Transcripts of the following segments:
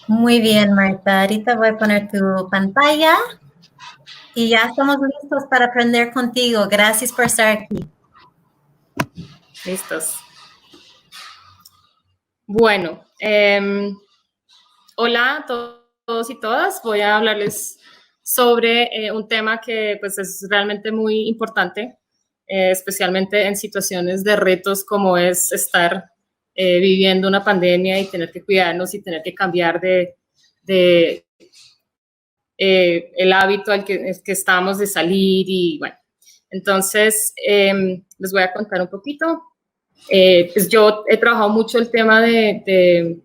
Muy bien, Marta. Ahorita voy a poner tu pantalla y ya estamos listos para aprender contigo. Gracias por estar aquí. Listos. Bueno, hola a todos y todas. Voy a hablarles sobre un tema que pues, es realmente muy importante, especialmente en situaciones de retos como es estar viviendo una pandemia y tener que cuidarnos y tener que cambiar de el hábito al que estamos de salir y bueno. Entonces, les voy a contar un poquito. Pues yo he trabajado mucho el tema de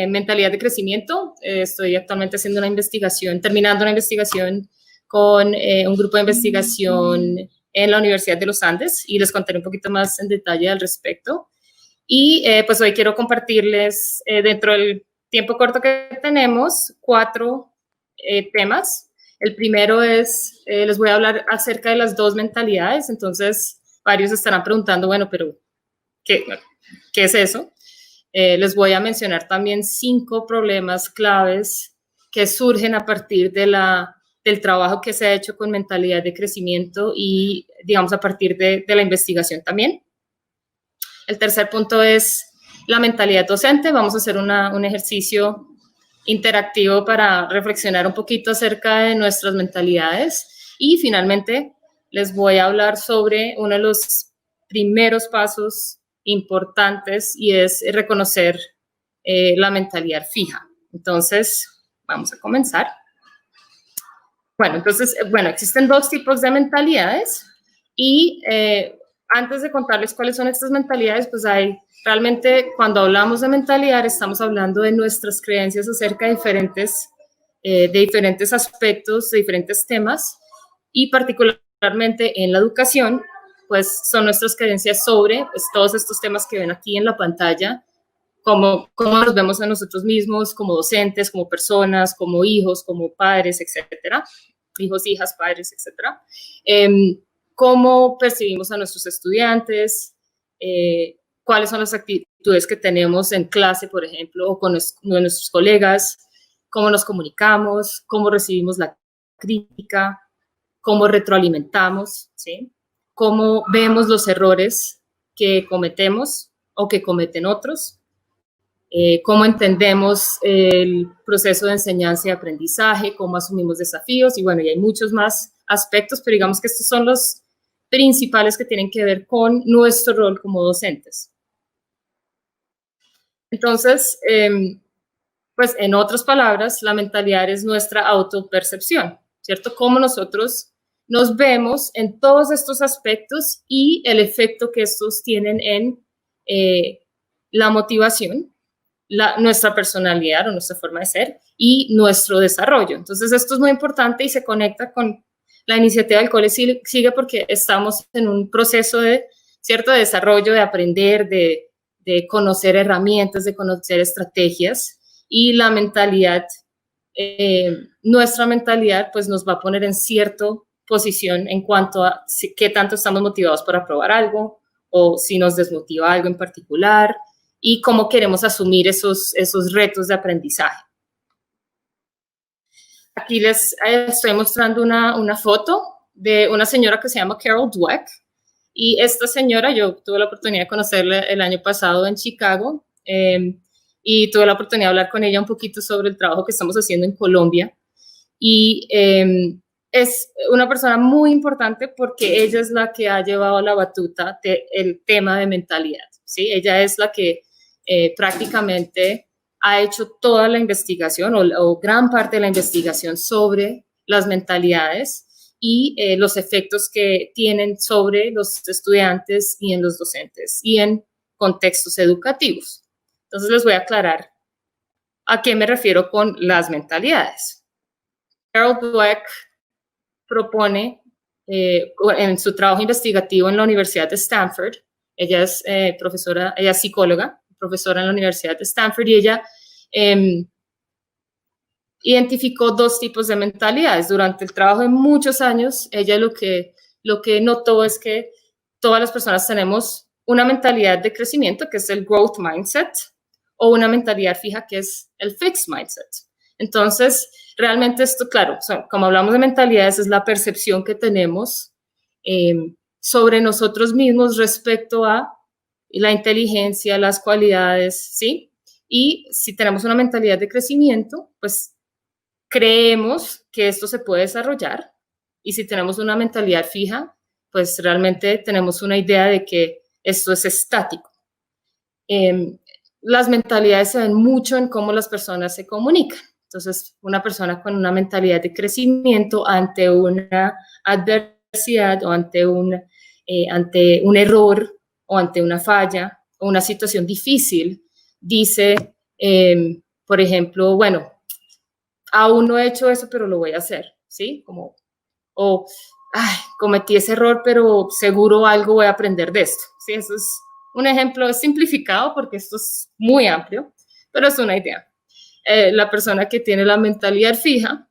mentalidad de crecimiento. Estoy actualmente haciendo una investigación, terminando una investigación con un grupo de investigación en la Universidad de los Andes y les contaré un poquito más en detalle al respecto. Y pues hoy quiero compartirles, dentro del tiempo corto que tenemos, 4 temas. El primero es, les voy a hablar acerca de las 2 mentalidades. Entonces, varios estarán preguntando, bueno, pero ¿qué es eso? Les voy a mencionar también 5 problemas claves que surgen a partir del trabajo que se ha hecho con mentalidad de crecimiento y, digamos, a partir de la investigación también. El tercer punto es la mentalidad docente. Vamos a hacer un ejercicio interactivo para reflexionar un poquito acerca de nuestras mentalidades. Y finalmente les voy a hablar sobre uno de los primeros pasos importantes y es reconocer la mentalidad fija. Entonces, vamos a comenzar. Bueno, entonces, existen 2 tipos de mentalidades y antes de contarles cuáles son estas mentalidades, pues realmente cuando hablamos de mentalidad estamos hablando de nuestras creencias acerca de diferentes aspectos, de diferentes temas y particularmente en la educación, pues son nuestras creencias sobre pues, todos estos temas que ven aquí en la pantalla, cómo nos vemos a nosotros mismos como docentes, como personas, como hijos, como padres, etcétera, hijos, hijas, padres, etcétera. Cómo percibimos a nuestros estudiantes, cuáles son las actitudes que tenemos en clase, por ejemplo, o con nuestros colegas, cómo nos comunicamos, cómo recibimos la crítica, cómo retroalimentamos, ¿sí? Cómo vemos los errores que cometemos o que cometen otros, cómo entendemos el proceso de enseñanza y aprendizaje, cómo asumimos desafíos y bueno, y hay muchos más aspectos, pero digamos que estos son los principales que tienen que ver con nuestro rol como docentes. Entonces, pues en otras palabras, la mentalidad es nuestra autopercepción, ¿cierto? Cómo nosotros nos vemos en todos estos aspectos y el efecto que estos tienen en la motivación, nuestra personalidad o nuestra forma de ser y nuestro desarrollo. Entonces, esto es muy importante y se conecta con la iniciativa del Cole Sigue porque estamos en un proceso de cierto desarrollo, de aprender, de conocer herramientas, de conocer estrategias y la mentalidad, nuestra mentalidad, pues nos va a poner en cierta posición en cuanto a qué tanto estamos motivados para probar algo o si nos desmotiva algo en particular y cómo queremos asumir esos retos de aprendizaje. Aquí les estoy mostrando una foto de una señora que se llama Carol Dweck, y esta señora, yo tuve la oportunidad de conocerla el año pasado en Chicago, y tuve la oportunidad de hablar con ella un poquito sobre el trabajo que estamos haciendo en Colombia, y es una persona muy importante porque ella es la que ha llevado la batuta del tema de mentalidad, ¿sí? Ella es la que prácticamente ha hecho toda la investigación o gran parte de la investigación sobre las mentalidades y los efectos que tienen sobre los estudiantes y en los docentes y en contextos educativos. Entonces les voy a aclarar a qué me refiero con las mentalidades. Carol Dweck propone en su trabajo investigativo en la Universidad de Stanford, ella es profesora, ella es psicóloga, profesora en la Universidad de Stanford, y ella identificó 2 tipos de mentalidades. Durante el trabajo de muchos años, ella lo que notó es que todas las personas tenemos una mentalidad de crecimiento, que es el growth mindset, o una mentalidad fija que es el fixed mindset. Entonces, realmente esto, claro, como hablamos de mentalidades, es la percepción que tenemos sobre nosotros mismos respecto a la inteligencia, las cualidades, ¿sí? Y si tenemos una mentalidad de crecimiento, pues creemos que esto se puede desarrollar, y si tenemos una mentalidad fija, pues realmente tenemos una idea de que esto es estático. Las mentalidades se ven mucho en cómo las personas se comunican. Entonces, una persona con una mentalidad de crecimiento ante una adversidad o ante un error o ante una falla o una situación difícil, dice, por ejemplo, bueno, aún no he hecho eso, pero lo voy a hacer, ¿sí? O, ay, cometí ese error, pero seguro algo voy a aprender de esto, ¿sí? Eso es un ejemplo simplificado porque esto es muy amplio, pero es una idea. La persona que tiene la mentalidad fija,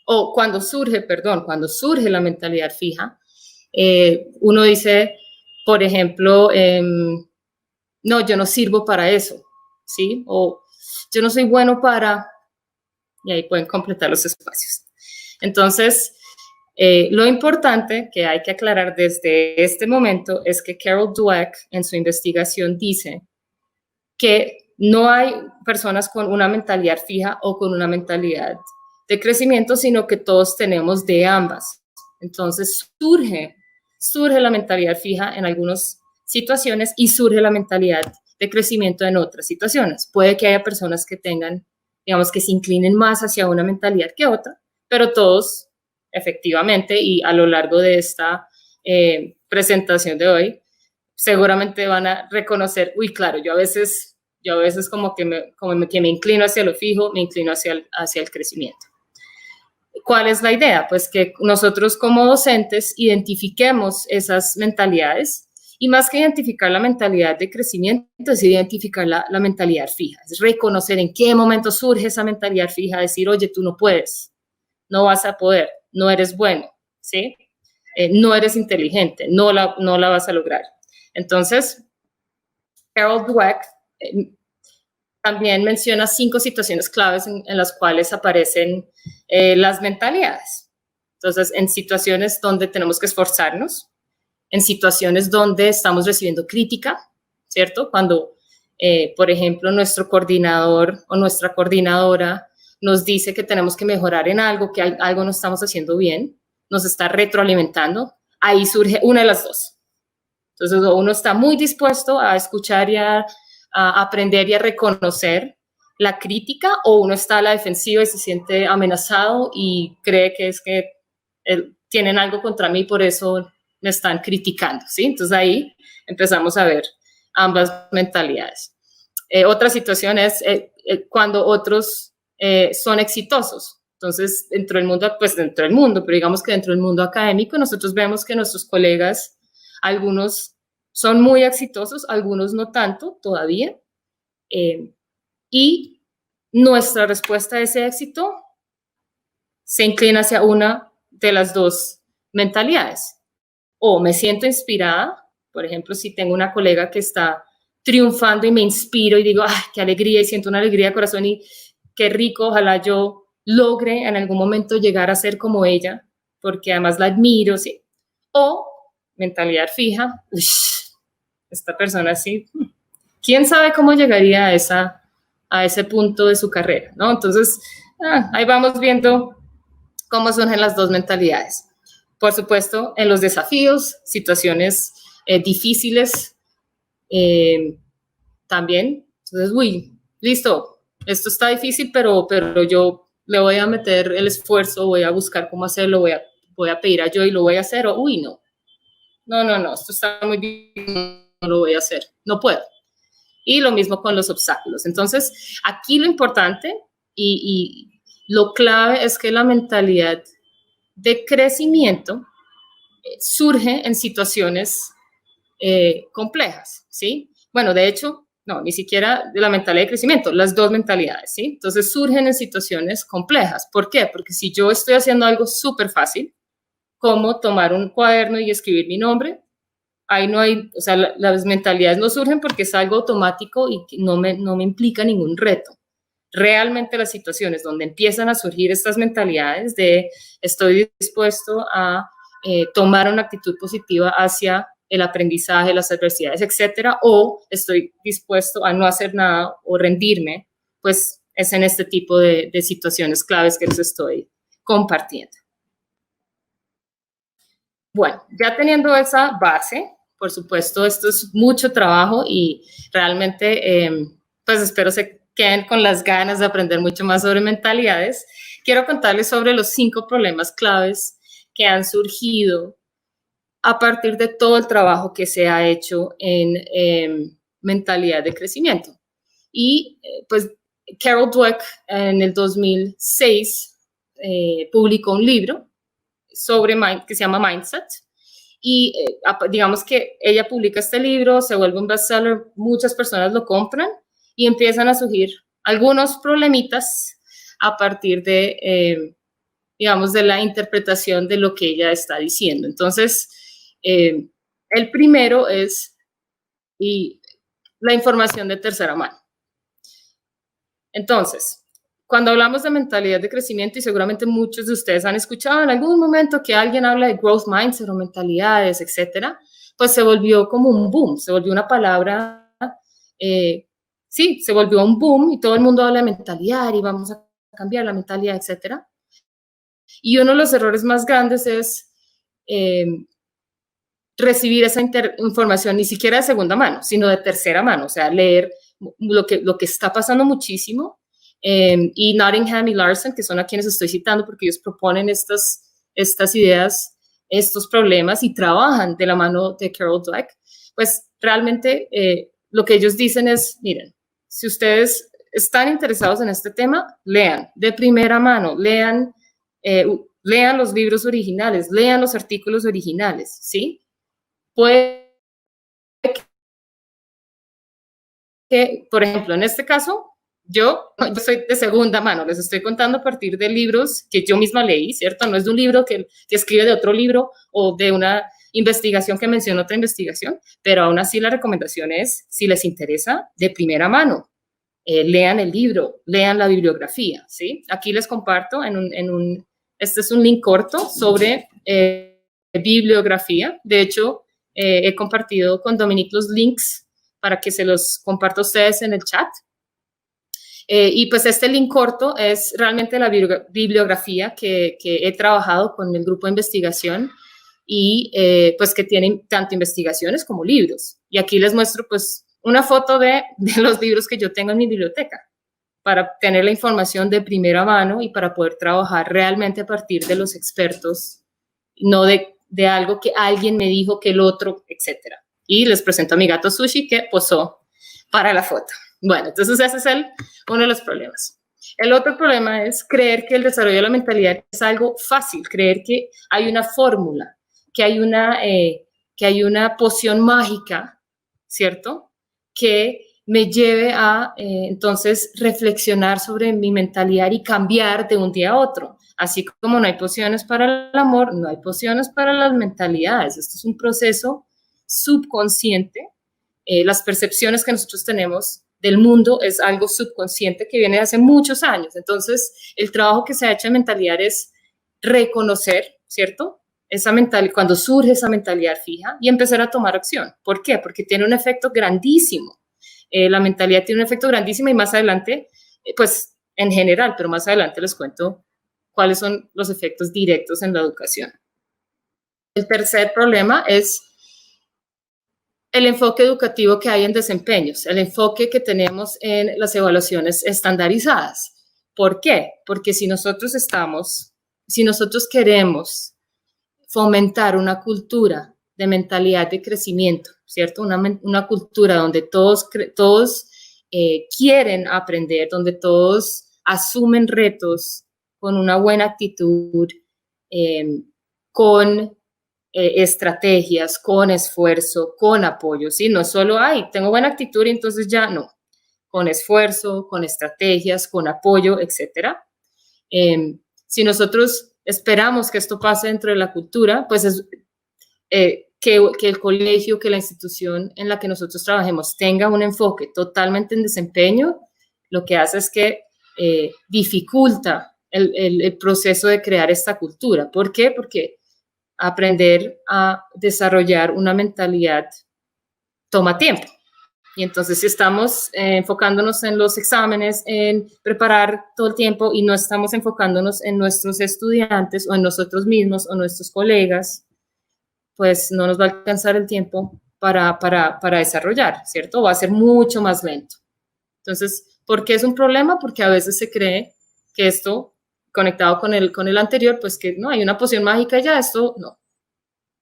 o cuando surge la mentalidad fija, uno dice, por ejemplo, no, yo no sirvo para eso, ¿sí? O yo no soy bueno para, y ahí pueden completar los espacios. Entonces, lo importante que hay que aclarar desde este momento es que Carol Dweck en su investigación dice que no hay personas con una mentalidad fija o con una mentalidad de crecimiento, sino que todos tenemos de ambas. Entonces surge la mentalidad fija en algunas situaciones y surge la mentalidad de crecimiento en otras situaciones. Puede que haya personas que tengan, digamos, que se inclinen más hacia una mentalidad que otra, pero todos, efectivamente, y a lo largo de esta presentación de hoy, seguramente van a reconocer, uy, claro, yo a veces como que me inclino hacia lo fijo, me inclino hacia el crecimiento. ¿Cuál es la idea? Pues que nosotros como docentes identifiquemos esas mentalidades, y más que identificar la mentalidad de crecimiento, es identificar la mentalidad fija, es reconocer en qué momento surge esa mentalidad fija, decir, oye, tú no puedes, no vas a poder, no eres bueno, ¿sí? No eres inteligente, no la vas a lograr. Entonces, Carol Dweck también menciona 5 situaciones claves en las cuales aparecen las mentalidades. Entonces, en situaciones donde tenemos que esforzarnos, en situaciones donde estamos recibiendo crítica, ¿cierto? Cuando, por ejemplo, nuestro coordinador o nuestra coordinadora nos dice que tenemos que mejorar en algo, que algo no estamos haciendo bien, nos está retroalimentando, ahí surge una de las dos. Entonces, uno está muy dispuesto a escuchar y a aprender y a reconocer la crítica, o uno está a la defensiva y se siente amenazado y cree que es que tienen algo contra mí, por eso me están criticando, ¿sí? Entonces ahí empezamos a ver ambas mentalidades. Otra situación es cuando otros son exitosos. Entonces, dentro del mundo, pero digamos que dentro del mundo académico, nosotros vemos que nuestros colegas, algunos son muy exitosos, algunos no tanto todavía, y nuestra respuesta a ese éxito se inclina hacia una de las dos mentalidades. O me siento inspirada, por ejemplo, si tengo una colega que está triunfando y me inspiro y digo, ¡ay, qué alegría! Y siento una alegría de corazón y qué rico, ojalá yo logre en algún momento llegar a ser como ella, porque además la admiro, ¿sí? O mentalidad fija, uy, esta persona sí, quién sabe cómo llegaría a ese punto de su carrera, ¿no? Entonces, ahí vamos viendo cómo surgen las dos mentalidades. Por supuesto, en los desafíos, situaciones difíciles también. Entonces, uy, listo, esto está difícil, pero yo le voy a meter el esfuerzo, voy a buscar cómo hacerlo, voy a pedir ayuda y lo voy a hacer, o uy, no, esto está muy difícil, no lo voy a hacer, no puedo. Y lo mismo con los obstáculos. Entonces, aquí lo importante y lo clave es que la mentalidad de crecimiento surge en situaciones complejas, ¿sí? Bueno, de hecho, no, ni siquiera de la mentalidad de crecimiento, las dos mentalidades, ¿sí? Entonces surgen en situaciones complejas. ¿Por qué? Porque si yo estoy haciendo algo súper fácil, como tomar un cuaderno y escribir mi nombre, ahí no hay, o sea, las mentalidades no surgen porque es algo automático y no me implica ningún reto. Realmente las situaciones donde empiezan a surgir estas mentalidades de estoy dispuesto a tomar una actitud positiva hacia el aprendizaje, las adversidades, etcétera, o estoy dispuesto a no hacer nada o rendirme, pues es en este tipo de situaciones claves que les estoy compartiendo. Bueno, ya teniendo esa base, por supuesto, esto es mucho trabajo y realmente, pues espero se queden con las ganas de aprender mucho más sobre mentalidades. Quiero contarles sobre los 5 problemas claves que han surgido a partir de todo el trabajo que se ha hecho en mentalidad de crecimiento. Y pues Carol Dweck en el 2006 publicó un libro que se llama Mindset. Y digamos que ella publica este libro, se vuelve un bestseller, muchas personas lo compran y empiezan a surgir algunos problemitas a partir de, digamos, de la interpretación de lo que ella está diciendo. Entonces, el primero es la información de tercera mano. Entonces, cuando hablamos de mentalidad de crecimiento, y seguramente muchos de ustedes han escuchado en algún momento que alguien habla de growth mindset o mentalidades, etcétera, pues se volvió como un boom, se volvió una palabra, sí, se volvió un boom y todo el mundo habla de mentalidad y vamos a cambiar la mentalidad, etcétera. Y uno de los errores más grandes es recibir esa información ni siquiera de segunda mano, sino de tercera mano, o sea, leer lo que está pasando muchísimo. Y Nottingham y Larson, que son a quienes estoy citando porque ellos proponen estas ideas, estos problemas y trabajan de la mano de Carol Dweck, pues realmente lo que ellos dicen es, miren, si ustedes están interesados en este tema, lean de primera mano, lean los libros originales, lean los artículos originales, ¿sí? Puede que, por ejemplo, en este caso, yo soy de segunda mano, les estoy contando a partir de libros que yo misma leí, ¿cierto? No es de un libro que escribe de otro libro o de una investigación que menciona otra investigación, pero aún así la recomendación es, si les interesa, de primera mano, lean el libro, lean la bibliografía, ¿sí? Aquí les comparto este es un link corto sobre bibliografía. De hecho, he compartido con Dominique los links para que se los comparta a ustedes en el chat. Y pues este link corto es realmente la bibliografía que he trabajado con el grupo de investigación y pues que tienen tanto investigaciones como libros. Y aquí les muestro pues una foto de los libros que yo tengo en mi biblioteca para tener la información de primera mano y para poder trabajar realmente a partir de los expertos, no de algo que alguien me dijo que el otro, etcétera. Y les presento a mi gato Sushi que posó para la foto. Bueno, entonces ese es uno de los problemas. El otro problema es creer que el desarrollo de la mentalidad es algo fácil, creer que hay una fórmula, que hay una poción mágica, ¿cierto? Que me lleve a entonces reflexionar sobre mi mentalidad y cambiar de un día a otro. Así como no hay pociones para el amor, no hay pociones para las mentalidades. Esto es un proceso subconsciente. Las percepciones que nosotros tenemos del mundo es algo subconsciente que viene de hace muchos años. Entonces, el trabajo que se ha hecho en mentalidad es reconocer, ¿cierto? Cuando surge esa mentalidad fija y empezar a tomar acción. ¿Por qué? Porque tiene un efecto grandísimo. La mentalidad tiene un efecto grandísimo y más adelante, pues en general, pero más adelante les cuento cuáles son los efectos directos en la educación. El tercer problema es el enfoque educativo que hay en desempeños, el enfoque que tenemos en las evaluaciones estandarizadas. ¿Por qué? Porque si nosotros queremos fomentar una cultura de mentalidad de crecimiento, ¿cierto? Una cultura donde todos quieren aprender, donde todos asumen retos con una buena actitud, con estrategias, con esfuerzo, con apoyo, ¿sí? No solo, tengo buena actitud y entonces ya no. Con esfuerzo, con estrategias, con apoyo, etcétera. Si nosotros esperamos que esto pase dentro de la cultura, pues que el colegio, que la institución en la que nosotros trabajemos tenga un enfoque totalmente en desempeño, lo que hace es que dificulta el proceso de crear esta cultura. ¿Por qué? Porque aprender a desarrollar una mentalidad toma tiempo. Y entonces si estamos enfocándonos en los exámenes, en preparar todo el tiempo y no estamos enfocándonos en nuestros estudiantes o en nosotros mismos o nuestros colegas, pues no nos va a alcanzar el tiempo para desarrollar, ¿cierto? Va a ser mucho más lento. Entonces, ¿por qué es un problema? Porque a veces se cree que esto, conectado con el anterior, pues que no, hay una poción mágica ya, esto no.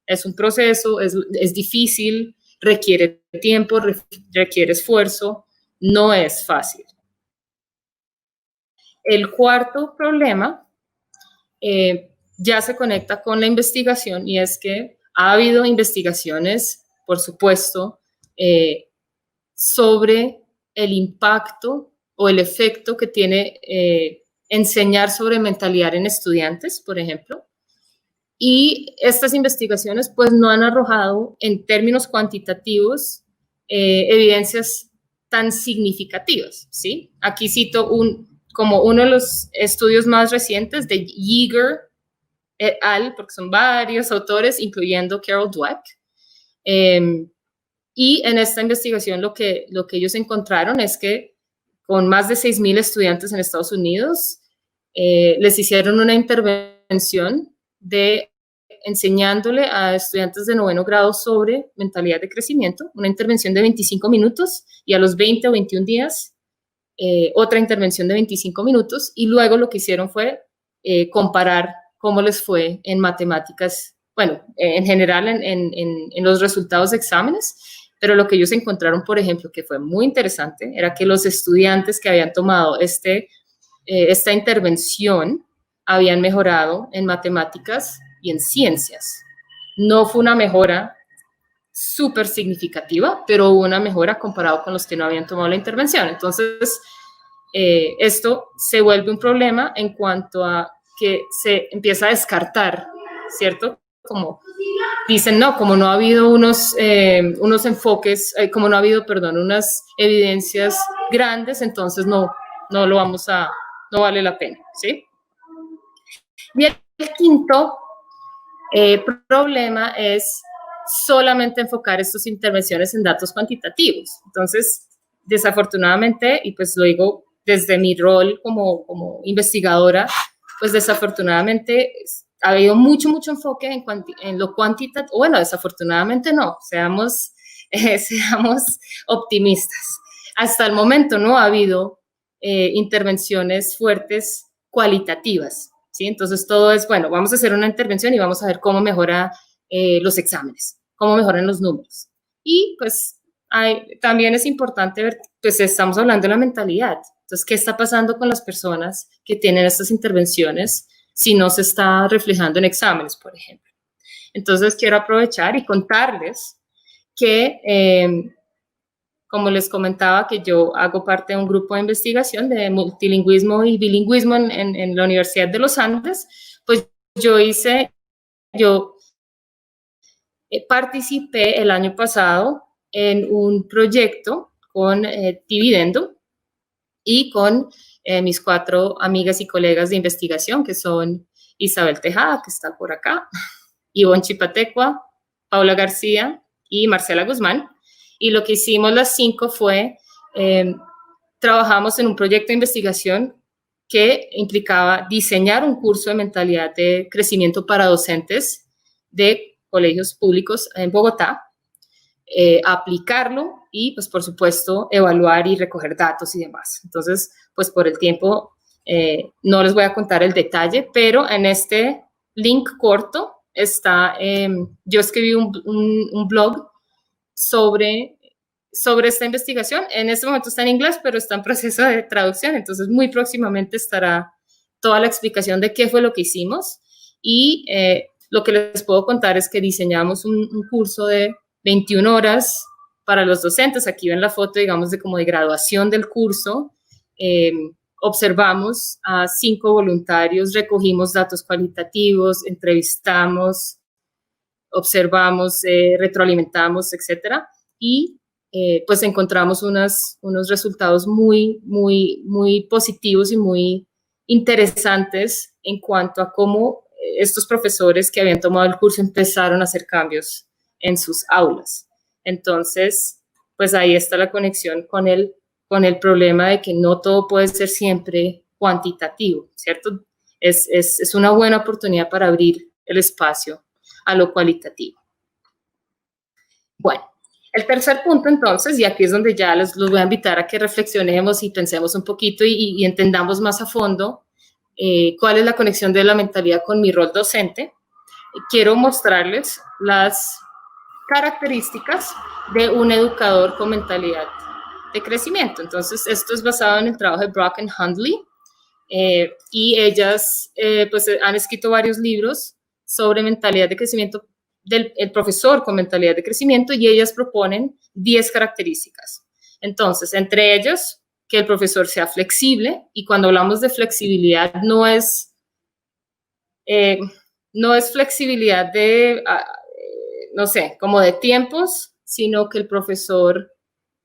Es un proceso, es difícil, requiere tiempo, requiere esfuerzo, no es fácil. El cuarto problema ya se conecta con la investigación y es que ha habido investigaciones, por supuesto, sobre el impacto o el efecto que tiene enseñar sobre mentalidad en estudiantes, por ejemplo. Y estas investigaciones pues no han arrojado en términos cuantitativos evidencias tan significativas, ¿sí? Aquí cito como uno de los estudios más recientes de Yeager et al, porque son varios autores, incluyendo Carol Dweck. Y en esta investigación lo que ellos encontraron es que con más de 6,000 estudiantes en Estados Unidos, les hicieron una intervención de enseñándole a estudiantes de 9º grado sobre mentalidad de crecimiento, una intervención de 25 minutos y a los 20 o 21 días otra intervención de 25 minutos y luego lo que hicieron fue comparar cómo les fue en matemáticas, bueno, en general en los resultados de exámenes, pero lo que ellos encontraron, por ejemplo, que fue muy interesante, era que los estudiantes que habían tomado esta intervención habían mejorado en matemáticas y en ciencias. No fue una mejora súper significativa, pero hubo una mejora comparado con los que no habían tomado la intervención. Entonces, esto se vuelve un problema en cuanto a que se empieza a descartar, ¿cierto? Como dicen, no, como no ha habido unos enfoques, como no ha habido, perdón, unas evidencias grandes, entonces no vale la pena, ¿sí? Y el quinto problema es solamente enfocar estas intervenciones en datos cuantitativos. Entonces, desafortunadamente, y pues lo digo desde mi rol como investigadora, pues desafortunadamente ha habido mucho enfoque en lo cuantitativo. Bueno, desafortunadamente no, seamos optimistas. Hasta el momento no ha habido intervenciones fuertes cualitativas, ¿sí? Entonces todo es, bueno, vamos a hacer una intervención y vamos a ver cómo mejora los exámenes, cómo mejoran los números. Y pues también es importante ver, pues estamos hablando de la mentalidad. Entonces, ¿qué está pasando con las personas que tienen estas intervenciones si no se está reflejando en exámenes, por ejemplo? Entonces, quiero aprovechar y contarles que, como les comentaba, que yo hago parte de un grupo de investigación de multilingüismo y bilingüismo en la Universidad de los Andes, pues yo participé el año pasado en un proyecto con Dividendo y con mis 4 amigas y colegas de investigación, que son Isabel Tejada, que está por acá, Ivonne Chipatecua, Paula García y Marcela Guzmán. Y lo que hicimos las 5 fue, trabajamos en un proyecto de investigación que implicaba diseñar un curso de mentalidad de crecimiento para docentes de colegios públicos en Bogotá, aplicarlo y, pues, por supuesto, evaluar y recoger datos y demás. Entonces, pues, por el tiempo, no les voy a contar el detalle, pero en este link corto está, yo escribí un blog sobre esta investigación. En este momento está en inglés, pero está en proceso de traducción, entonces muy próximamente estará toda la explicación de qué fue lo que hicimos. Y lo que les puedo contar es que diseñamos un curso de 21 horas para los docentes. Aquí ven la foto, digamos, de graduación del curso. Observamos a 5 voluntarios, recogimos datos cualitativos, entrevistamos, observamos, retroalimentamos, etcétera, y pues encontramos unos resultados muy, muy, muy positivos y muy interesantes en cuanto a cómo estos profesores que habían tomado el curso empezaron a hacer cambios en sus aulas. Entonces, pues ahí está la conexión con el problema de que no todo puede ser siempre cuantitativo, ¿cierto? Es una buena oportunidad para abrir el espacio a lo cualitativo. Bueno, el tercer punto entonces, y aquí es donde ya los voy a invitar a que reflexionemos y pensemos un poquito y entendamos más a fondo cuál es la conexión de la mentalidad con mi rol docente. Quiero mostrarles las características de un educador con mentalidad de crecimiento. Entonces, esto es basado en el trabajo de Brock and Hundley, y ellas pues han escrito varios libros sobre mentalidad de crecimiento el profesor con mentalidad de crecimiento, y ellas proponen 10 características. Entonces, entre ellos, que el profesor sea flexible, y cuando hablamos de flexibilidad no es flexibilidad de, no sé, como de tiempos, sino que el profesor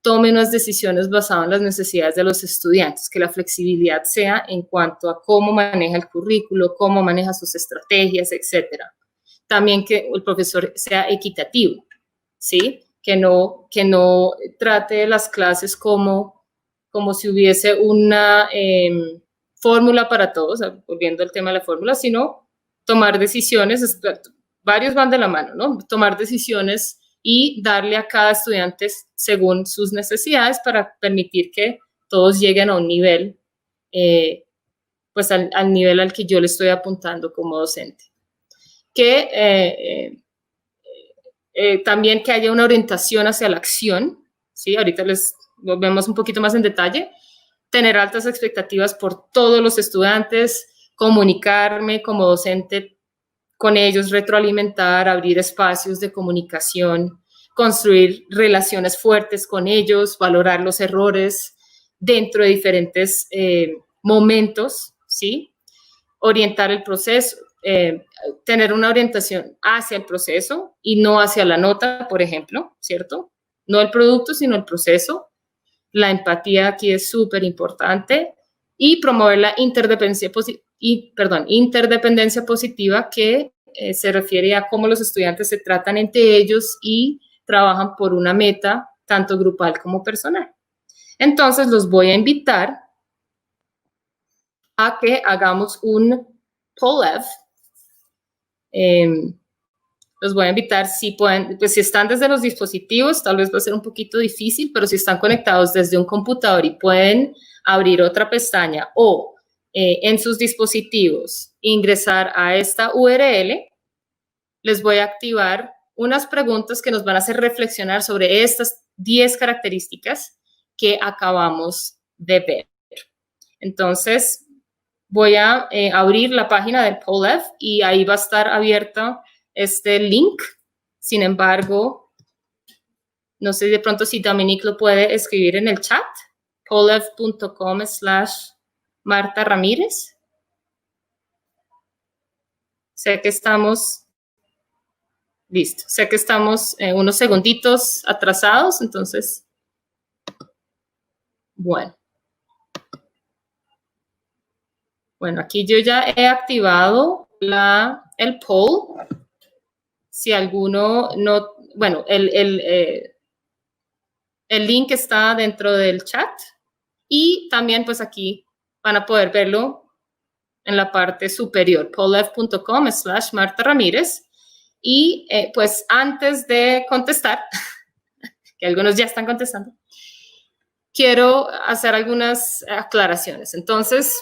tome unas decisiones basadas en las necesidades de los estudiantes, que la flexibilidad sea en cuanto a cómo maneja el currículo, cómo maneja sus estrategias, etcétera. También que el profesor sea equitativo, ¿sí? Que no trate las clases como si hubiese una fórmula para todos, volviendo al tema de la fórmula, sino tomar decisiones, varios van de la mano, ¿no? Tomar decisiones y darle a cada estudiante según sus necesidades para permitir que todos lleguen a un nivel, pues al nivel al que yo le estoy apuntando como docente. Que también que haya una orientación hacia la acción, ¿sí? Ahorita lo vemos un poquito más en detalle. Tener altas expectativas por todos los estudiantes, comunicarme como docente con ellos, retroalimentar, abrir espacios de comunicación, construir relaciones fuertes con ellos, valorar los errores dentro de diferentes momentos, ¿sí? Orientar el proceso, tener una orientación hacia el proceso y no hacia la nota, por ejemplo, ¿cierto? No el producto, sino el proceso. La empatía aquí es súper importante, y promover la interdependencia positiva, que se refiere a cómo los estudiantes se tratan entre ellos y trabajan por una meta, tanto grupal como personal. Entonces, los voy a invitar a que hagamos un POLEV. Los voy a invitar, si pueden, pues si están desde los dispositivos, tal vez va a ser un poquito difícil, pero si están conectados desde un computador y pueden abrir otra pestaña o en sus dispositivos ingresar a esta URL, les voy a activar unas preguntas que nos van a hacer reflexionar sobre estas 10 características que acabamos de ver. Entonces, voy a abrir la página del POLEV y ahí va a estar abierta este link. Sin embargo, no sé de pronto si Dominique lo puede escribir en el chat, polev.com/Marta Ramírez. Sé que estamos, listo, sé que estamos unos segunditos atrasados, entonces, bueno. Bueno, aquí yo ya he activado el poll. Si alguno no, bueno, el link está dentro del chat, y también pues aquí van a poder verlo en la parte superior, polev.com/Marta Ramírez. Y pues antes de contestar, que algunos ya están contestando, quiero hacer algunas aclaraciones. Entonces,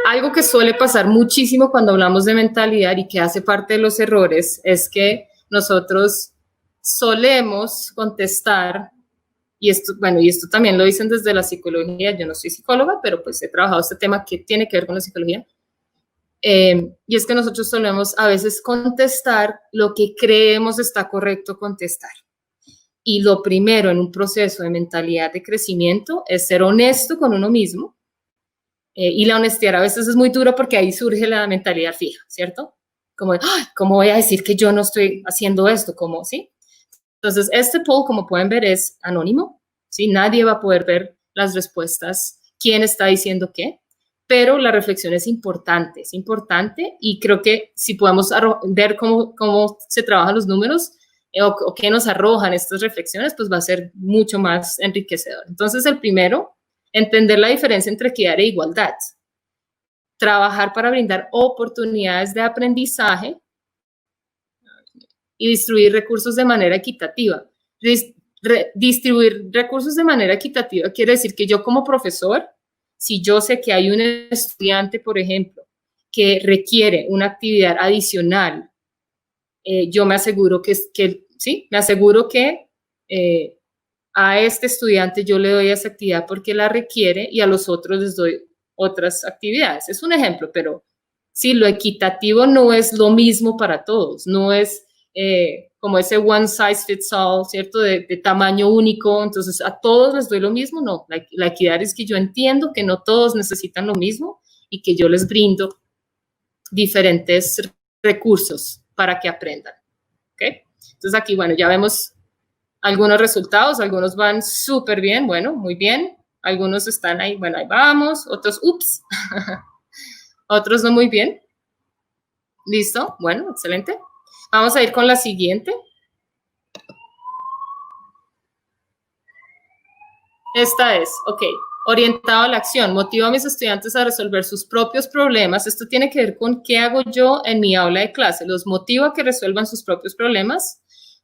algo que suele pasar muchísimo cuando hablamos de mentalidad y que hace parte de los errores es que nosotros solemos contestar, y esto también lo dicen desde la psicología, yo no soy psicóloga, pero pues he trabajado este tema que tiene que ver con la psicología, y es que nosotros solemos a veces contestar lo que creemos está correcto contestar. Y lo primero en un proceso de mentalidad de crecimiento es ser honesto con uno mismo. Y la honestidad a veces es muy duro porque ahí surge la mentalidad fija, ¿cierto? como, ¡ay! ¿Cómo voy a decir que yo no estoy haciendo esto? ¿Cómo? ¿Sí? Entonces, este poll, como pueden ver, es anónimo, ¿sí? Nadie va a poder ver las respuestas, quién está diciendo qué, pero la reflexión es importante y creo que si podemos ver cómo se trabajan los números o qué nos arrojan estas reflexiones, pues va a ser mucho más enriquecedor. Entonces, el primero, entender la diferencia entre equidad e igualdad. Trabajar para brindar oportunidades de aprendizaje y distribuir recursos de manera equitativa. Distribuir recursos de manera equitativa quiere decir que yo como profesor, si yo sé que hay un estudiante, por ejemplo, que requiere una actividad adicional, yo me aseguro que a este estudiante yo le doy esa actividad porque la requiere y a los otros les doy otras actividades. Es un ejemplo, pero sí, lo equitativo no es lo mismo para todos, no es como ese one size fits all, ¿cierto? De tamaño único, entonces a todos les doy lo mismo, no. La equidad es que yo entiendo que no todos necesitan lo mismo y que yo les brindo diferentes recursos para que aprendan, ¿ok? Entonces aquí, bueno, ya vemos algunos resultados, algunos van súper bien, bueno, muy bien, algunos están ahí, bueno, ahí vamos, otros, ups, otros no muy bien. ¿Listo? Bueno, excelente. Vamos a ir con la siguiente. Esta es, ok, orientado a la acción. Motivo a mis estudiantes a resolver sus propios problemas. Esto tiene que ver con qué hago yo en mi aula de clase. Los motivo a que resuelvan sus propios problemas.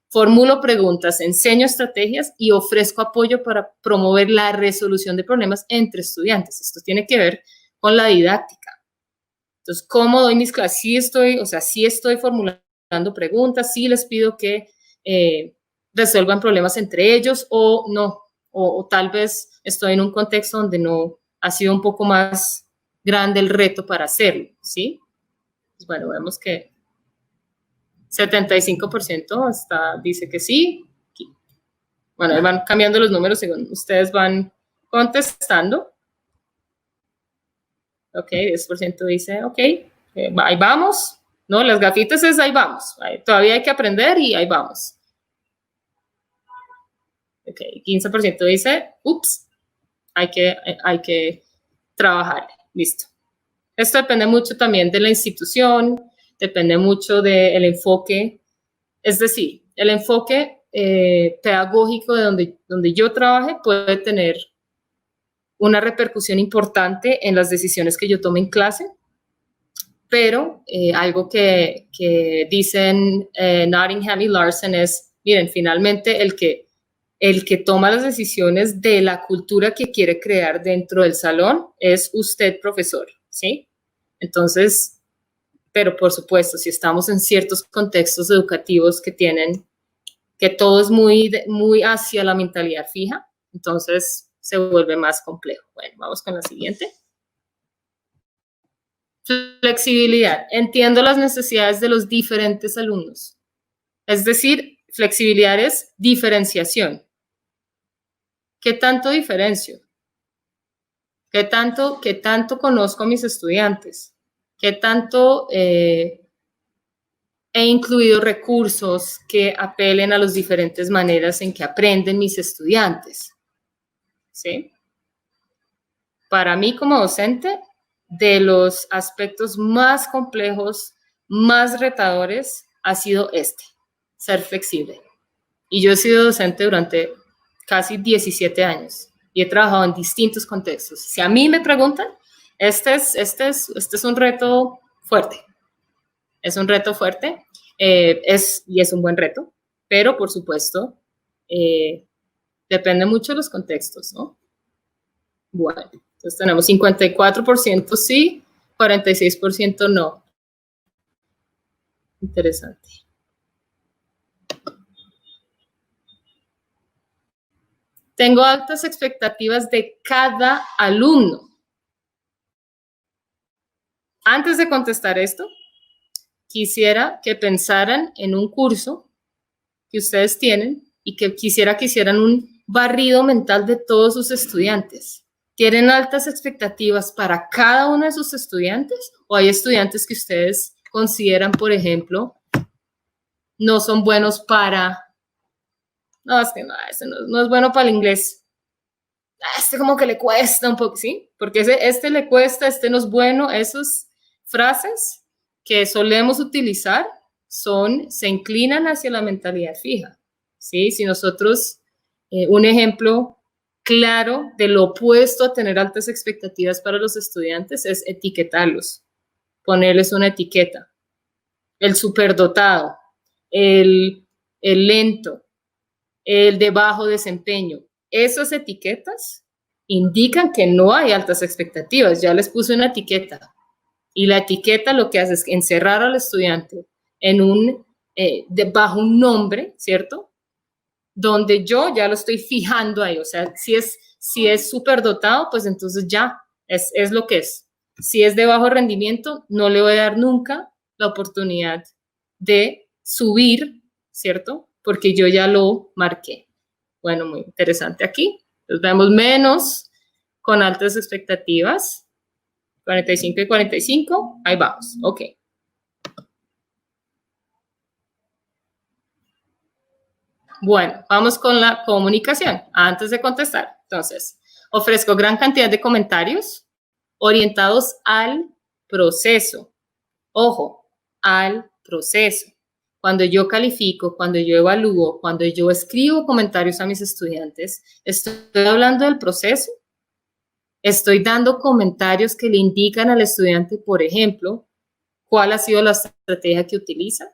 Formulo preguntas, enseño estrategias y ofrezco apoyo para promover la resolución de problemas entre estudiantes. Esto tiene que ver con la didáctica. Entonces, ¿cómo doy mis clases? Sí estoy formulando preguntas, sí les pido que resuelvan problemas entre ellos o no, o tal vez estoy en un contexto donde no ha sido un poco más grande el reto para hacerlo, ¿sí? Pues bueno, vemos que 75% dice que sí. Bueno, van cambiando los números según ustedes van contestando. Ok, 10% dice, ok, ahí vamos. No, las gafitas es ahí vamos. Todavía hay que aprender y ahí vamos. Ok, 15% dice, ups, hay que trabajar. Listo. Esto depende mucho también de la institución, depende mucho del enfoque. Es decir, el enfoque pedagógico de donde yo trabaje puede tener una repercusión importante en las decisiones que yo tome en clase, pero algo que dicen Nottingham y Larson es, miren, finalmente el que toma las decisiones de la cultura que quiere crear dentro del salón es usted, profesor, ¿sí? Entonces, pero por supuesto, si estamos en ciertos contextos educativos que todo es muy hacia la mentalidad fija, entonces se vuelve más complejo. Bueno, vamos con la siguiente. Flexibilidad. Entiendo las necesidades de los diferentes alumnos. Es decir, flexibilidad es diferenciación. ¿Qué tanto diferencio? ¿Qué tanto conozco a mis estudiantes? ¿Qué tanto he incluido recursos que apelen a las diferentes maneras en que aprenden mis estudiantes? ¿Sí? Para mí como docente, de los aspectos más complejos, más retadores, ha sido ser flexible. Y yo he sido docente durante casi 17 años y he trabajado en distintos contextos. Si a mí me preguntan, este es un reto fuerte. Es un reto fuerte y es un buen reto, pero por supuesto depende mucho de los contextos, ¿no? Bueno, entonces tenemos 54% sí, 46% no. Interesante. Tengo altas expectativas de cada alumno. Antes de contestar esto, quisiera que pensaran en un curso que ustedes tienen y que quisiera que hicieran un barrido mental de todos sus estudiantes. ¿Tienen altas expectativas para cada uno de sus estudiantes o hay estudiantes que ustedes consideran, por ejemplo, no son buenos para, no, es que no, este no es bueno para el inglés. Este como que le cuesta un poco, ¿sí? Porque este le cuesta, este no es bueno. Esas frases que solemos utilizar se inclinan hacia la mentalidad fija, ¿sí? Si nosotros, un ejemplo claro de lo opuesto a tener altas expectativas para los estudiantes es etiquetarlos, ponerles una etiqueta. El superdotado, el lento, el de bajo desempeño. Esas etiquetas indican que no hay altas expectativas. Ya les puse una etiqueta y la etiqueta lo que hace es encerrar al estudiante en bajo un nombre, ¿cierto? Donde yo ya lo estoy fijando ahí. O sea, si es superdotado, pues entonces ya es lo que es. Si es de bajo rendimiento, no le voy a dar nunca la oportunidad de subir, ¿cierto? Porque yo ya lo marqué. Bueno, muy interesante aquí. Entonces vemos menos con altas expectativas. 45 y 45, ahí vamos. Ok. Bueno, vamos con la comunicación. Antes de contestar, entonces, ofrezco gran cantidad de comentarios orientados al proceso. Ojo, al proceso. Cuando yo califico, cuando yo evalúo, cuando yo escribo comentarios a mis estudiantes, estoy hablando del proceso. Estoy dando comentarios que le indican al estudiante, por ejemplo, cuál ha sido la estrategia que utiliza.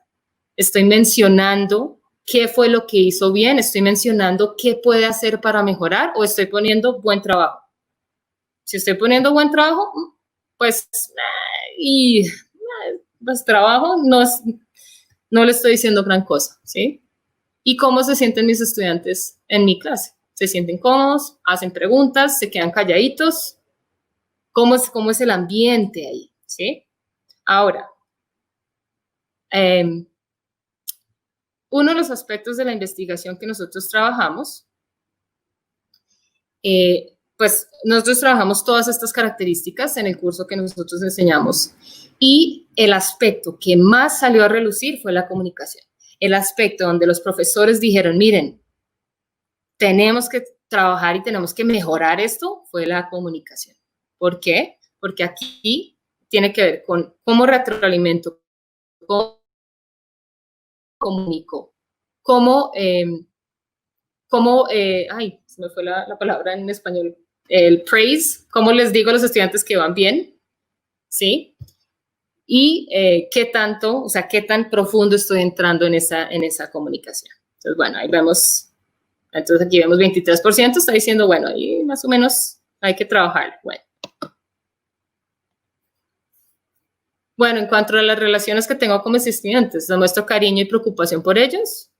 Estoy mencionando qué fue lo que hizo bien. Estoy mencionando qué puede hacer para mejorar o estoy poniendo buen trabajo. Si estoy poniendo buen trabajo, pues trabajo no le estoy diciendo gran cosa, ¿sí? ¿Y cómo se sienten mis estudiantes en mi clase? ¿Se sienten cómodos? ¿Hacen preguntas? ¿Se quedan calladitos? ¿Cómo es el ambiente ahí? ¿Sí? Ahora, uno de los aspectos de la investigación que nosotros trabajamos, pues nosotros trabajamos todas estas características en el curso que nosotros enseñamos y el aspecto que más salió a relucir fue la comunicación. El aspecto donde los profesores dijeron, miren, tenemos que trabajar y tenemos que mejorar esto, fue la comunicación. ¿Por qué? Porque aquí tiene que ver con cómo retroalimento, cómo comunico, ay, se me fue la palabra en español, el praise, cómo les digo a los estudiantes que van bien, ¿sí? Y qué tanto, o sea, qué tan profundo estoy entrando en esa comunicación. Entonces, bueno, ahí vemos, entonces aquí vemos 23%, está diciendo, bueno, ahí más o menos hay que trabajar, Bueno, en cuanto a las relaciones que tengo con mis estudiantes, demuestro cariño y preocupación por ellos,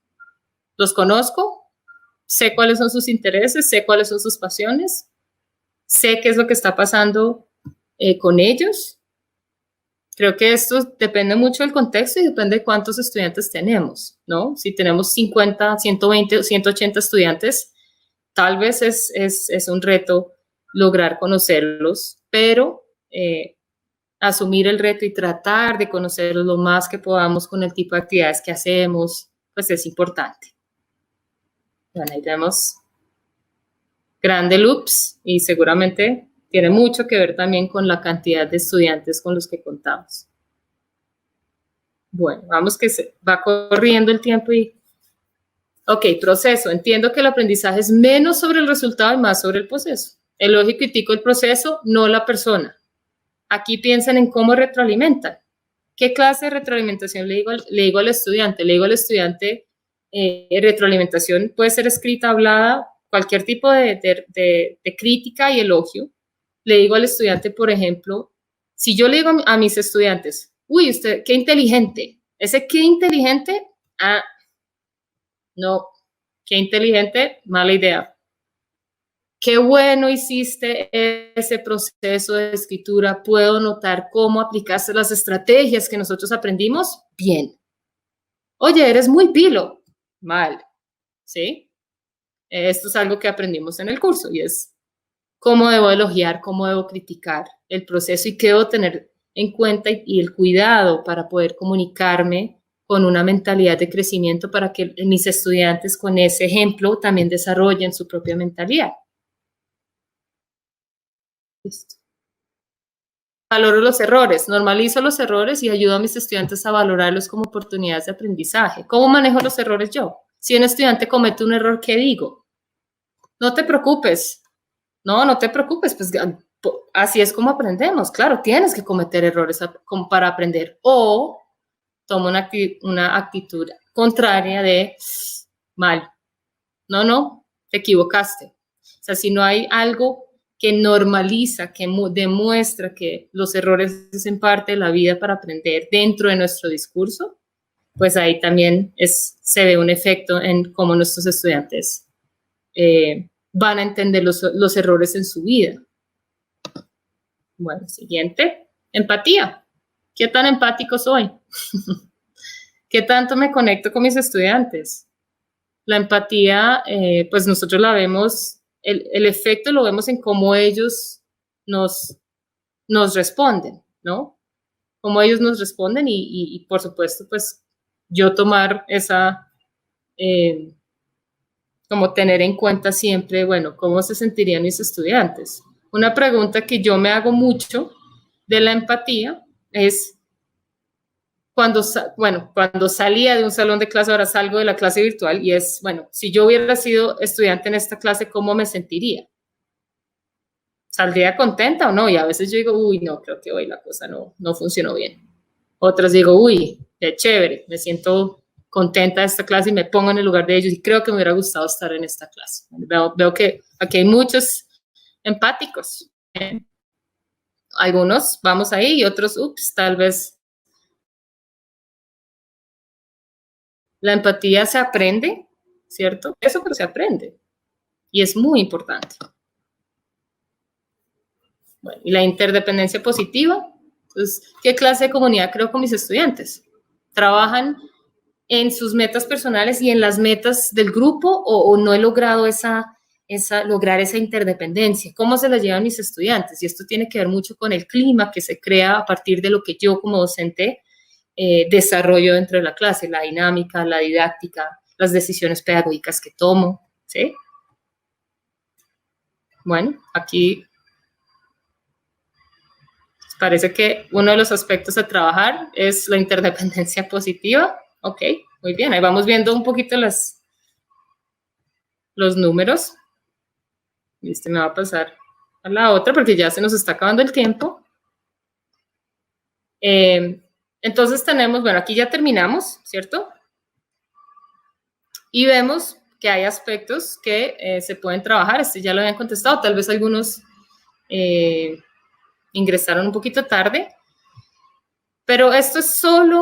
los conozco, sé cuáles son sus intereses, sé cuáles son sus pasiones, sé qué es lo que está pasando con ellos. Creo que esto depende mucho del contexto y depende de cuántos estudiantes tenemos, ¿no? Si tenemos 50, 120 o 180 estudiantes, tal vez es un reto lograr conocerlos, pero asumir el reto y tratar de conocerlos lo más que podamos con el tipo de actividades que hacemos, pues es importante. Bueno, ahí vemos grande loops y seguramente tiene mucho que ver también con la cantidad de estudiantes con los que contamos. Bueno, vamos que se va corriendo el tiempo y... Ok, proceso. Entiendo que el aprendizaje es menos sobre el resultado y más sobre el proceso. Elogio y critico el proceso, no la persona. Aquí piensan en cómo retroalimentan. ¿Qué clase de retroalimentación le digo al estudiante? Le digo al estudiante, retroalimentación puede ser escrita, hablada, cualquier tipo de crítica y elogio. Le digo al estudiante, por ejemplo, si yo le digo a mis estudiantes, uy, usted, qué inteligente. Ese qué inteligente, no, qué inteligente, mala idea. Qué bueno hiciste ese proceso de escritura. Puedo notar cómo aplicaste las estrategias que nosotros aprendimos. Bien. Oye, eres muy pilo. Mal. ¿Sí? Esto es algo que aprendimos en el curso y es cómo debo elogiar, cómo debo criticar el proceso y qué debo tener en cuenta y el cuidado para poder comunicarme con una mentalidad de crecimiento para que mis estudiantes con ese ejemplo también desarrollen su propia mentalidad. Listo. Valoro los errores, normalizo los errores y ayudo a mis estudiantes a valorarlos como oportunidades de aprendizaje. ¿Cómo manejo los errores yo? Si un estudiante comete un error, ¿qué digo? No te preocupes. No te preocupes, pues así es como aprendemos. Claro, tienes que cometer errores para aprender. O tomo una actitud contraria de mal. No, te equivocaste. O sea, si no hay algo que normaliza, que demuestra que los errores hacen parte de la vida para aprender dentro de nuestro discurso, pues ahí también se ve un efecto en cómo nuestros estudiantes van a entender los errores en su vida. Bueno, siguiente. Empatía. ¿Qué tan empático soy? ¿Qué tanto me conecto con mis estudiantes? La empatía, pues nosotros la vemos, el efecto lo vemos en cómo ellos nos responden, ¿no? Cómo ellos nos responden y por supuesto, pues yo tomar esa, como tener en cuenta siempre, bueno, cómo se sentirían mis estudiantes. Una pregunta que yo me hago mucho de la empatía es, cuando salía de un salón de clase, ahora salgo de la clase virtual y es, bueno, si yo hubiera sido estudiante en esta clase, ¿cómo me sentiría? ¿Saldría contenta o no? Y a veces yo digo, uy, no, creo que hoy la cosa no funcionó bien. Otras digo, uy, qué chévere, me siento contenta de esta clase y me pongo en el lugar de ellos y creo que me hubiera gustado estar en esta clase. Veo que aquí hay muchos empáticos. Algunos vamos ahí y otros, ups, tal vez. La empatía se aprende, ¿cierto? Eso pero se aprende y es muy importante. Bueno, y la interdependencia positiva, pues, ¿qué clase de comunidad creo con mis estudiantes? ¿Trabajan en sus metas personales y en las metas del grupo o no he logrado lograr esa interdependencia? ¿Cómo se la llevan mis estudiantes? Y esto tiene que ver mucho con el clima que se crea a partir de lo que yo como docente desarrollo dentro de la clase, la dinámica, la didáctica, las decisiones pedagógicas que tomo, ¿sí? Bueno, aquí parece que uno de los aspectos a trabajar es la interdependencia positiva. Ok, muy bien, ahí vamos viendo un poquito los números. Y este me va a pasar a la otra porque ya se nos está acabando el tiempo. Entonces tenemos, bueno, aquí ya terminamos, ¿cierto? Y vemos que hay aspectos que se pueden trabajar. Este ya lo habían contestado, tal vez algunos ingresaron un poquito tarde, pero esto es solo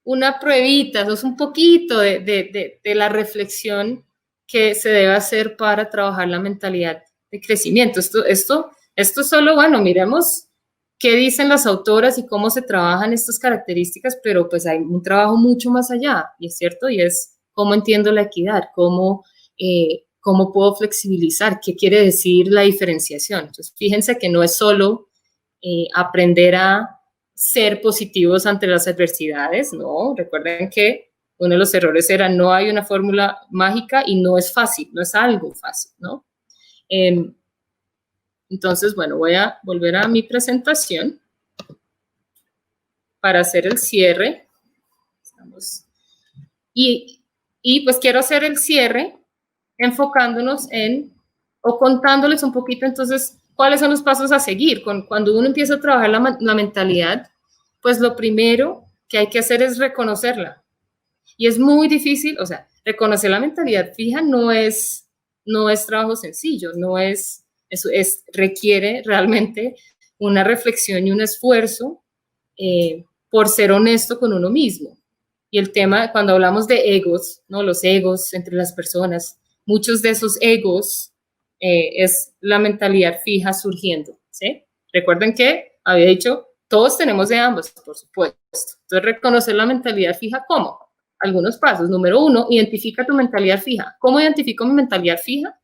una pruebita, eso es un poquito de la reflexión que se debe hacer para trabajar la mentalidad de crecimiento. Esto solo, bueno, miremos qué dicen las autoras y cómo se trabajan estas características, pero pues hay un trabajo mucho más allá, y es cierto, y es cómo entiendo la equidad, cómo puedo flexibilizar, qué quiere decir la diferenciación. Entonces, fíjense que no es solo aprender a ser positivos ante las adversidades, ¿no? Recuerden que uno de los errores era no hay una fórmula mágica y no es fácil, no es algo fácil, ¿no? Entonces, bueno, voy a volver a mi presentación para hacer el cierre. Y pues quiero hacer el cierre enfocándonos o contándoles un poquito, entonces, cuáles son los pasos a seguir. Cuando uno empieza a trabajar la mentalidad, pues lo primero que hay que hacer es reconocerla. Y es muy difícil, o sea, reconocer la mentalidad fija no es trabajo sencillo, requiere realmente una reflexión y un esfuerzo por ser honesto con uno mismo. Y el tema, cuando hablamos de egos, ¿no? Los egos entre las personas, muchos de esos egos es la mentalidad fija surgiendo, ¿sí? Recuerden que había dicho, todos tenemos de ambos, por supuesto. Entonces, reconocer la mentalidad fija, ¿cómo? Algunos pasos. Número 1, identifica tu mentalidad fija. ¿Cómo identifico mi mentalidad fija?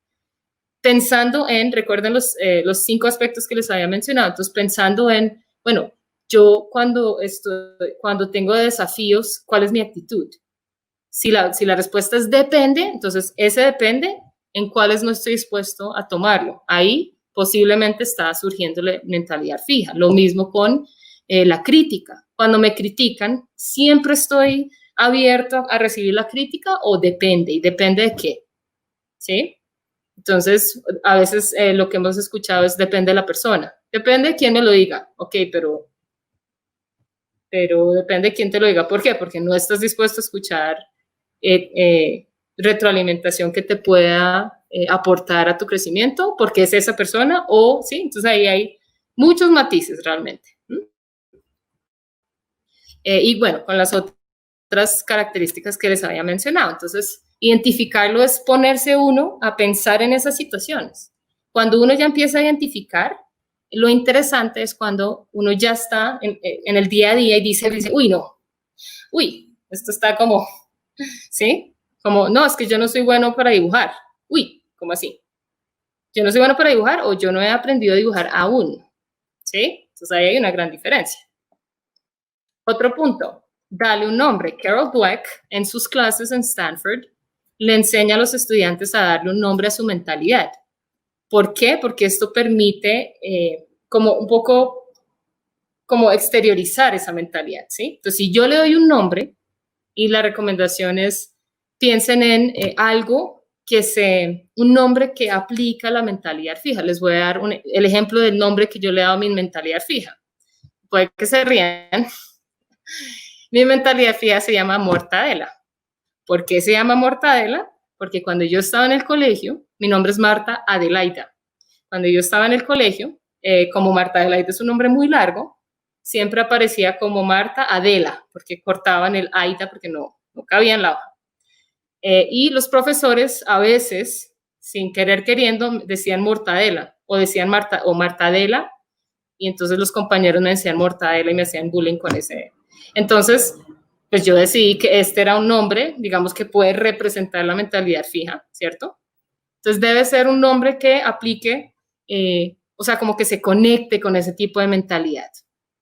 pensando en, recuerden los 5 aspectos que les había mencionado, entonces pensando en, bueno, yo cuando tengo desafíos, ¿cuál es mi actitud? Si la respuesta es depende, entonces ese depende en cuáles no estoy dispuesto a tomarlo. Ahí posiblemente está surgiendo la mentalidad fija. Lo mismo con la crítica. Cuando me critican, ¿siempre estoy abierto a recibir la crítica o depende? ¿Y depende de qué? ¿Sí? Entonces, a veces lo que hemos escuchado es depende de la persona. Depende de quién me lo diga. Ok, pero depende de quién te lo diga. ¿Por qué? Porque no estás dispuesto a escuchar retroalimentación que te pueda aportar a tu crecimiento, porque es esa persona, o sí, entonces ahí hay muchos matices realmente. Y bueno, con las otras características que les había mencionado. Entonces, identificarlo es ponerse uno a pensar en esas situaciones. Cuando uno ya empieza a identificar, lo interesante es cuando uno ya está en el día a día y dice, uy, no, uy, esto está como, ¿sí? Como, no, es que yo no soy bueno para dibujar. Uy, ¿cómo así? Yo no soy bueno para dibujar o yo no he aprendido a dibujar aún, ¿sí? Entonces ahí hay una gran diferencia. Otro punto, dale un nombre. Carol Dweck, en sus clases en Stanford, le enseña a los estudiantes a darle un nombre a su mentalidad. ¿Por qué? Porque esto permite como un poco como exteriorizar esa mentalidad, ¿sí? Entonces, si yo le doy un nombre y la recomendación es piensen en algo un nombre que aplica la mentalidad fija. Les voy a dar el ejemplo del nombre que yo le he dado a mi mentalidad fija. Puede que se rían. Mi mentalidad fija se llama Mortadela. ¿Por qué se llama Mortadela? Porque cuando yo estaba en el colegio, mi nombre es Marta Adelaida. Cuando yo estaba en el colegio, como Marta Adelaida es un nombre muy largo, siempre aparecía como Marta Adela, porque cortaban el Aida porque no cabía en la hoja. Y los profesores a veces, sin querer queriendo, decían Mortadela o decían Marta o Martadela, y entonces los compañeros me decían Mortadela y me hacían bullying con ese. Entonces, pues yo decidí que este era un nombre, digamos, que puede representar la mentalidad fija, ¿cierto? Entonces debe ser un nombre que aplique, o sea, como que se conecte con ese tipo de mentalidad,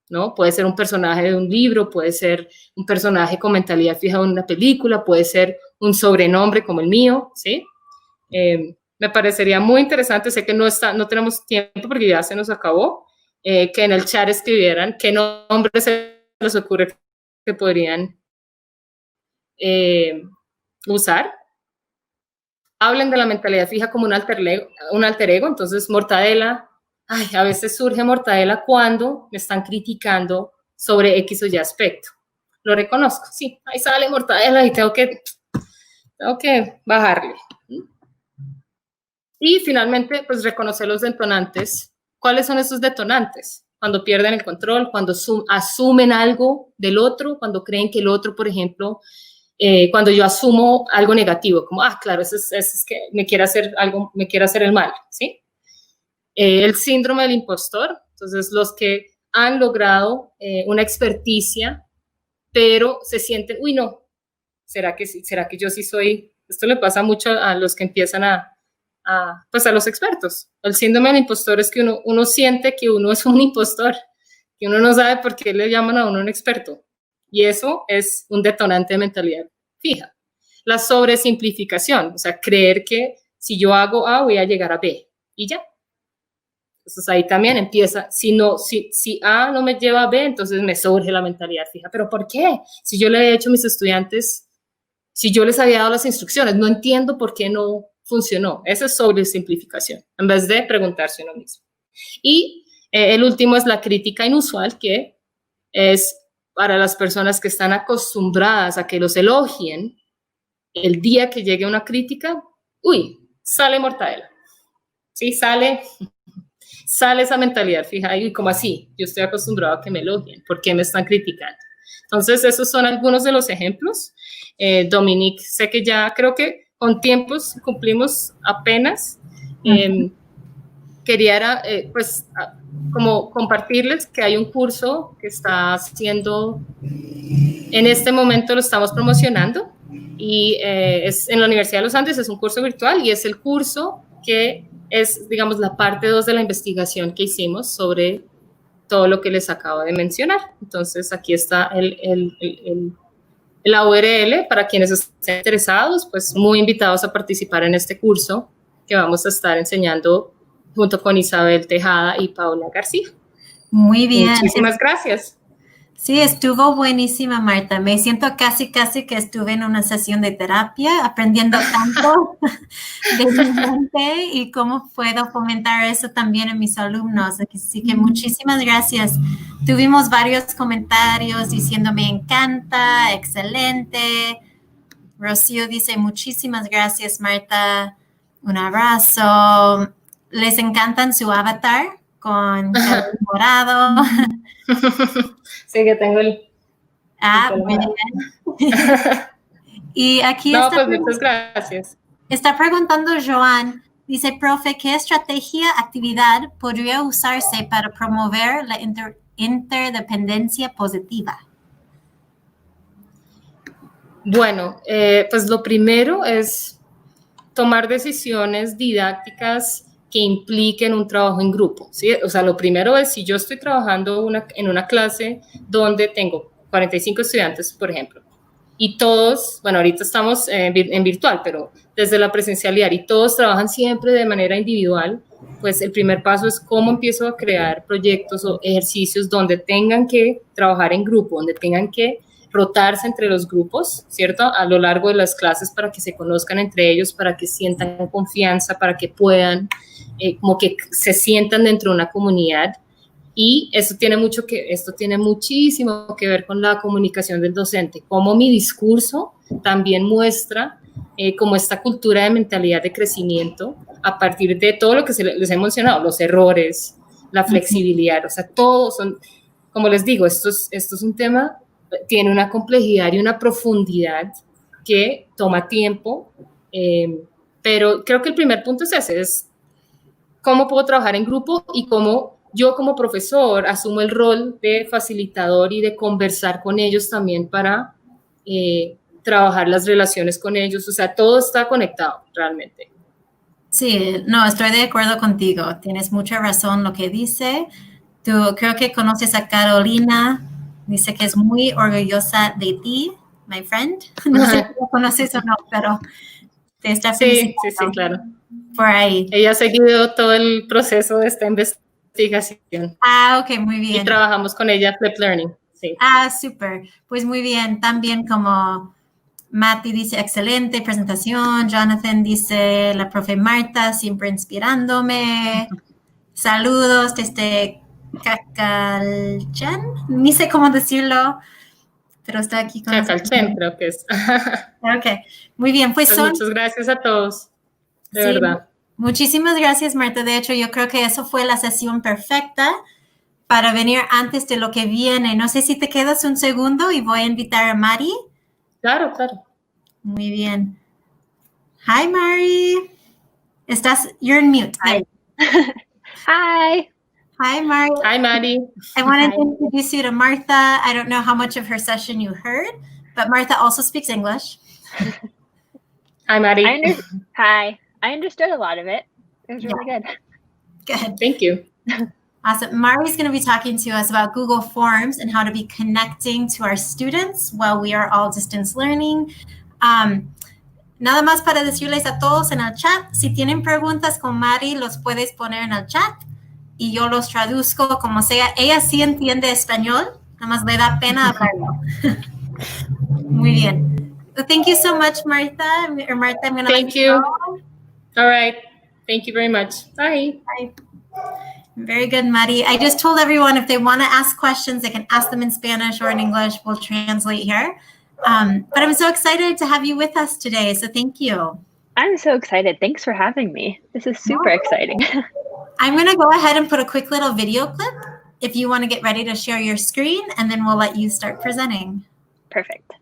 ¿no? Puede ser un personaje de un libro, puede ser un personaje con mentalidad fija de una película, puede ser un sobrenombre como el mío, ¿sí? Me parecería muy interesante, sé que no tenemos tiempo porque ya se nos acabó, que en el chat escribieran qué nombre se les ocurre que podrían usar. Hablen de la mentalidad fija como un alter ego, entonces Mortadela, a veces surge Mortadela cuando me están criticando sobre X o Y aspecto. Lo reconozco, sí, ahí sale Mortadela y tengo que bajarle. Y finalmente, pues reconocer los detonantes. ¿Cuáles son esos detonantes? Cuando pierden el control, cuando asumen algo del otro, cuando creen que el otro, por ejemplo, cuando yo asumo algo negativo, como, claro, eso es que me quiere hacer algo, me quiere hacer el mal, ¿sí? El síndrome del impostor, entonces los que han logrado una experticia, pero se sienten, uy, no, ¿será que yo sí soy? Esto le pasa mucho a los que empiezan pues a los expertos. El síndrome del impostor es que uno siente que uno es un impostor, que uno no sabe por qué le llaman a uno un experto. Y eso es un detonante de mentalidad fija. La sobresimplificación, o sea, creer que si yo hago A voy a llegar a B y ya. Entonces ahí también empieza, si A no me lleva a B, entonces me surge la mentalidad fija. ¿Pero por qué? Si yo le he hecho a mis estudiantes, si yo les había dado las instrucciones, no entiendo por qué no funcionó. Esa es sobresimplificación, en vez de preguntarse uno mismo. Y el último es la crítica inusual, que es para las personas que están acostumbradas a que los elogien, el día que llegue una crítica, uy, sale Mortadela. Sí, sale esa mentalidad fija, y como así, yo estoy acostumbrado a que me elogien, ¿por qué me están criticando? Entonces, esos son algunos de los ejemplos. Dominique, sé que ya creo que con tiempos cumplimos apenas. Quería, pues, como compartirles que hay un curso que está haciendo, en este momento lo estamos promocionando, y es en la Universidad de los Andes, es un curso virtual, y es el curso que es, digamos, la parte 2 de la investigación que hicimos sobre todo lo que les acabo de mencionar. Entonces, aquí está la URL para quienes estén interesados, pues muy invitados a participar en este curso que vamos a estar enseñando junto con Isabel Tejada y Paula García. Muy bien. Muchísimas gracias. Sí, estuvo buenísima, Marta. Me siento casi que estuve en una sesión de terapia, aprendiendo tanto de mi mente y cómo puedo fomentar eso también en mis alumnos. Así que muchísimas gracias. Tuvimos varios comentarios diciendo me encanta, excelente. Rocío dice muchísimas gracias, Marta. Un abrazo. Les encantan su avatar con cabello morado. Sí, que tengo el... Muy bien. Y aquí no, pues muchas gracias. Está preguntando Joan, dice, profe, ¿qué estrategia, actividad podría usarse para promover la interdependencia positiva? Bueno, pues lo primero es tomar decisiones didácticas que impliquen un trabajo en grupo, ¿sí? O sea, lo primero es, si yo estoy trabajando en una clase donde tengo 45 estudiantes, por ejemplo, y todos, bueno, ahorita estamos en virtual, pero desde la presencialidad y todos trabajan siempre de manera individual, pues el primer paso es cómo empiezo a crear proyectos o ejercicios donde tengan que trabajar en grupo, donde tengan que rotarse entre los grupos, ¿cierto? A lo largo de las clases para que se conozcan entre ellos, para que sientan confianza, para que puedan, como que se sientan dentro de una comunidad. Y esto tiene muchísimo que ver con la comunicación del docente, cómo mi discurso también muestra como esta cultura de mentalidad de crecimiento a partir de todo lo que les he mencionado, los errores, la flexibilidad, o sea, todos son, como les digo, esto es un tema, tiene una complejidad y una profundidad que toma tiempo, pero creo que el primer punto es ese, es cómo puedo trabajar en grupo y cómo yo como profesor asumo el rol de facilitador y de conversar con ellos también para trabajar las relaciones con ellos. O sea, todo está conectado realmente. Sí, no, estoy de acuerdo contigo. Tienes mucha razón lo que dice. Tú creo que conoces a Carolina. Dice que es muy orgullosa de ti, my friend. No sé si lo conoces o no, pero te está felicitando. Sí, claro. Por ahí. Ella ha seguido todo el proceso de esta investigación. Ok, muy bien. Y trabajamos con ella Flip Learning. Sí. Súper. Pues muy bien. También como Mati dice, excelente presentación. Jonathan dice, la profe Marta, siempre inspirándome. Saludos desde Cacalchan. Ni sé cómo decirlo, pero está aquí con Cacalchen, creo que es. Ok, muy bien. Pues muchas gracias a todos. De verdad. Muchísimas gracias, Marta. De hecho, yo creo que eso fue la sesión perfecta para venir antes de lo que viene. No sé si te quedas un segundo y voy a invitar a Mari. Claro. Muy bien. Hi, Mari. You're in mute. Hi. Hi. Hi, Mari. Hi, Mari. I wanted to introduce you to Martha. I don't know how much of her session you heard, but Martha also speaks English. Hi, Mari. Hi. I understood a lot of it. It was really good. Good. Thank you. Awesome. Mari's going to be talking to us about Google Forms and how to be connecting to our students while we are all distance learning. Nada más para decirles a todos en el chat, si tienen preguntas con Mari, los puedes poner en el chat y yo los traduzco como sea. Ella sí entiende español, nada más le da pena hablarlo. Muy bien. Thank you so much, Martha. Martha, I'm going to Thank you. All right. Thank you very much. Bye. Bye. Very good, Mari. I just told everyone if they want to ask questions, they can ask them in Spanish or in English. We'll translate here. But I'm so excited to have you with us today. So thank you. I'm so excited. Thanks for having me. This is super exciting. I'm going to go ahead and put a quick little video clip if you want to get ready to share your screen, and then we'll let you start presenting. Perfect.